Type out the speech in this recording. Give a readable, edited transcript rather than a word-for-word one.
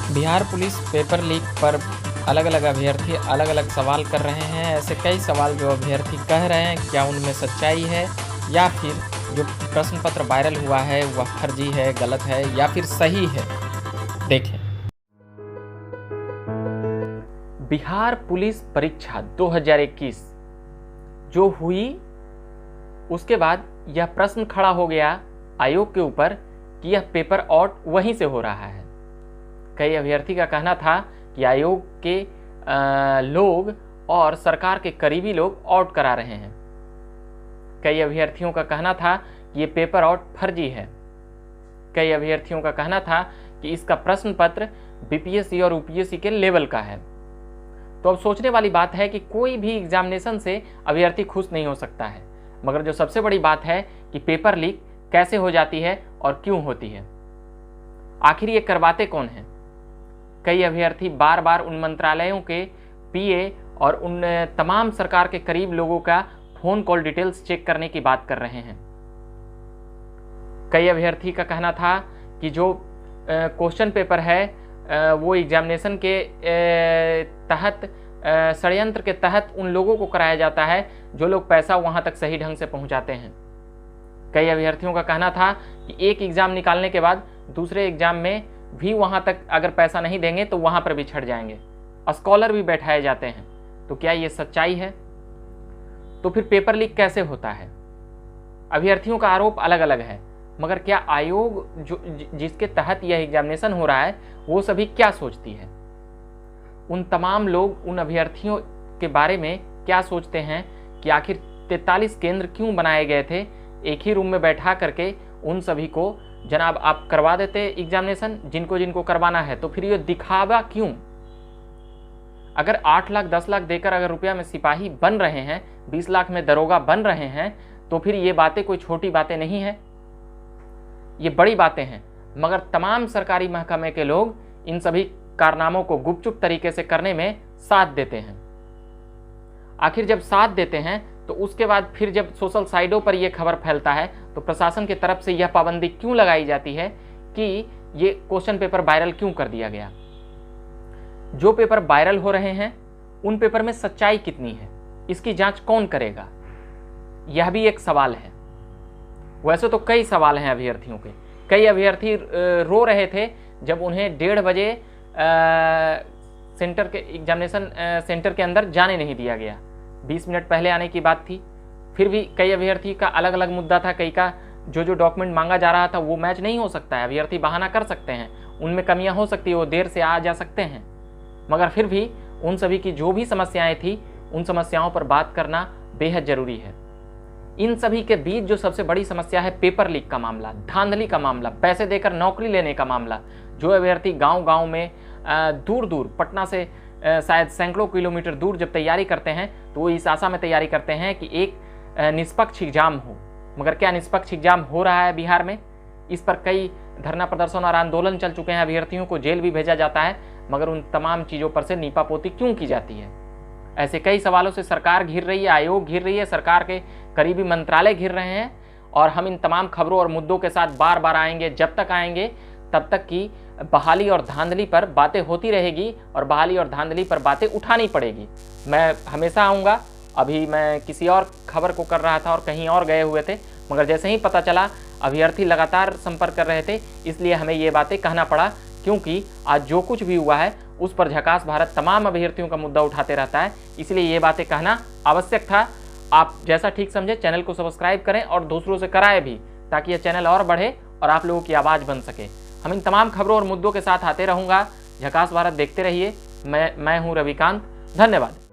Bihar police paper leak पर अलग अलग अभ्यर्थी अलग अलग सवाल कर रहे हैं। ऐसे कई सवाल जो अभ्यर्थी कह रहे हैं, क्या उनमें सच्चाई है या फिर जो प्रश्न पत्र वायरल हुआ है वह फर्जी है, गलत है या फिर सही है। देखें, बिहार पुलिस परीक्षा 2021 जो हुई, उसके बाद यह प्रश्न खड़ा हो गया आयोग के ऊपर कि यह पेपर आउट वहीं से हो रहा है। कई अभ्यर्थी का कहना था कि आयोग के लोग और सरकार के करीबी लोग आउट करा रहे हैं। कई अभ्यर्थियों का कहना था कि ये पेपर आउट फर्जी है। कई अभ्यर्थियों का कहना था कि इसका प्रश्न पत्र बीपीएससी और यूपीएससी के लेवल का है। तो अब सोचने वाली बात है कि कोई भी एग्जामिनेशन से अभ्यर्थी खुश नहीं हो सकता है, मगर जो सबसे बड़ी बात है कि पेपर लीक कैसे हो जाती है और क्यों होती है, आखिर ये करवाते कौन हैं। कई अभ्यर्थी बार बार उन मंत्रालयों के पीए और उन तमाम सरकार के करीब लोगों का फोन कॉल डिटेल्स चेक करने की बात कर रहे हैं। कई अभ्यर्थी का कहना था कि जो क्वेश्चन पेपर है वो एग्जामिनेशन के तहत षड्यंत्र के तहत उन लोगों को कराया जाता है जो लोग पैसा वहां तक सही ढंग से पहुंचाते हैं। कई अभ्यर्थियों का कहना था कि एक एग्जाम निकालने के बाद दूसरे एग्जाम में भी वहां तक अगर पैसा नहीं देंगे तो वहां पर भी छट जाएंगे, स्कॉलर भी बैठाए जाते हैं। तो क्या ये सच्चाई है? तो फिर पेपर लीक कैसे होता है? अभ्यर्थियों का आरोप अलग अलग है, मगर क्या आयोग जो जिसके तहत यह एग्जामिनेशन हो रहा है वो सभी क्या सोचती है? उन तमाम लोग उन अभ्यर्थियों के बारे में क्या सोचते हैं कि आखिर 43 केंद्र क्यों बनाए गए थे? एक ही रूम में बैठा करके उन सभी को जनाब आप करवा देते एग्जामिनेशन जिनको जिनको करवाना है, तो फिर ये दिखावा क्यों? अगर 8 लाख 10 लाख देकर अगर रुपया में सिपाही बन रहे हैं, 20 लाख में दरोगा बन रहे हैं, तो फिर ये बातें कोई छोटी बातें नहीं है, ये बड़ी बातें हैं। मगर तमाम सरकारी महकमे के लोग इन सभी कारनामों को गुपचुप तरीके से करने में साथ देते हैं। आखिर जब साथ देते हैं तो उसके बाद फिर जब सोशल साइटों पर यह खबर फैलता है तो प्रशासन की तरफ से यह पाबंदी क्यों लगाई जाती है कि ये क्वेश्चन पेपर वायरल क्यों कर दिया गया? जो पेपर वायरल हो रहे हैं उन पेपर में सच्चाई कितनी है, इसकी जांच कौन करेगा? यह भी एक सवाल है। वैसे तो कई सवाल हैं अभ्यर्थियों के। कई अभ्यर्थी रो रहे थे जब उन्हें 1:30 बजे सेंटर के एग्जामिनेशन सेंटर के अंदर जाने नहीं दिया गया। 20 मिनट पहले आने की बात थी। फिर भी कई अभ्यर्थी का अलग अलग मुद्दा था। कई का जो डॉक्यूमेंट मांगा जा रहा था वो मैच नहीं हो सकता है। अभ्यर्थी बहाना कर सकते हैं, उनमें कमियां हो सकती है, वो देर से आ जा सकते हैं, मगर फिर भी उन सभी की जो भी समस्याएं थी उन समस्याओं पर बात करना बेहद जरूरी है। इन सभी के बीच जो सबसे बड़ी समस्या है पेपर लीक का मामला, धांधली का मामला, पैसे देकर नौकरी लेने का मामला। जो अभ्यर्थी गांव गांव में दूर दूर पटना से शायद सैकड़ों किलोमीटर दूर जब तैयारी करते हैं तो वो इस आशा में तैयारी करते हैं कि एक निष्पक्ष एग्जाम हो, मगर क्या निष्पक्ष एग्जाम हो रहा है बिहार में? इस पर कई धरना प्रदर्शन और आंदोलन चल चुके हैं। अभ्यर्थियों को जेल भी भेजा जाता है, मगर उन तमाम चीज़ों पर से नीपापोती क्यों की जाती है? ऐसे कई सवालों से सरकार घिर रही है, आयोग घिर रही है, सरकार के करीबी मंत्रालय घिर रहे हैं। और हम इन तमाम खबरों और मुद्दों के साथ बार बार आएंगे, जब तक आएंगे तब तक की बहाली और धांधली पर बातें होती रहेगी और बहाली और धांधली पर बातें उठानी पड़ेगी। मैं हमेशा आऊँगा। अभी मैं किसी और खबर को कर रहा था और कहीं और गए हुए थे, मगर जैसे ही पता चला अभ्यर्थी लगातार संपर्क कर रहे थे, इसलिए हमें ये बातें कहना पड़ा, क्योंकि आज जो कुछ भी हुआ है उस पर झकास भारत तमाम अभ्यर्थियों का मुद्दा उठाते रहता है, इसलिए ये बातें कहना आवश्यक था। आप जैसा ठीक समझे चैनल को सब्सक्राइब करें और दूसरों से कराएं भी, ताकि यह चैनल और बढ़े और आप लोगों की आवाज़ बन सके। हम इन तमाम खबरों और मुद्दों के साथ आते रहूँगा। झकास भारत देखते रहिए। मैं हूँ रविकांत। धन्यवाद।